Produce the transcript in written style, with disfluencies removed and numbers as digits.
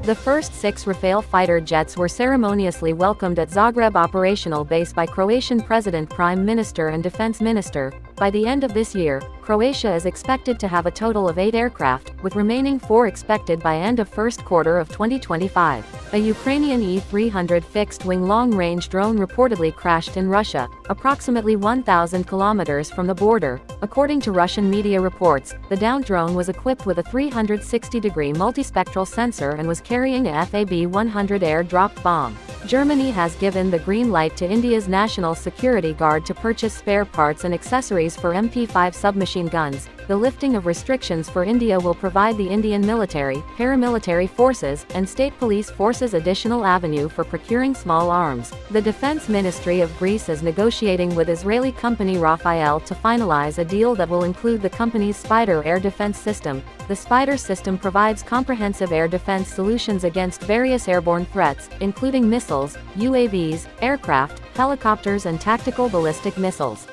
The first 6 Rafale fighter jets were ceremoniously welcomed at Zagreb operational base by Croatian President, Prime Minister and Defense Minister. By the end of this year, Croatia is expected to have a total of 8 aircraft, with remaining 4 expected by end of first quarter of 2025. A Ukrainian E-300 fixed-wing long-range drone reportedly crashed in Russia, approximately 1,000 kilometers from the border. According to Russian media reports, the downed drone was equipped with a 360-degree multispectral sensor and was carrying a FAB-100 air-dropped bomb. Germany has given the green light to India's National Security Guard to purchase spare parts and accessories for MP-5 submachine guns. The lifting of restrictions for India will provide the Indian military, paramilitary forces, and state police forces additional avenue for procuring small arms. The Defense Ministry of Greece is negotiating with Israeli company Rafale to finalize a deal that will include the company's Spyder air defense system. The Spyder system provides comprehensive air defense solutions against various airborne threats, including missiles, UAVs, aircraft, helicopters and tactical ballistic missiles.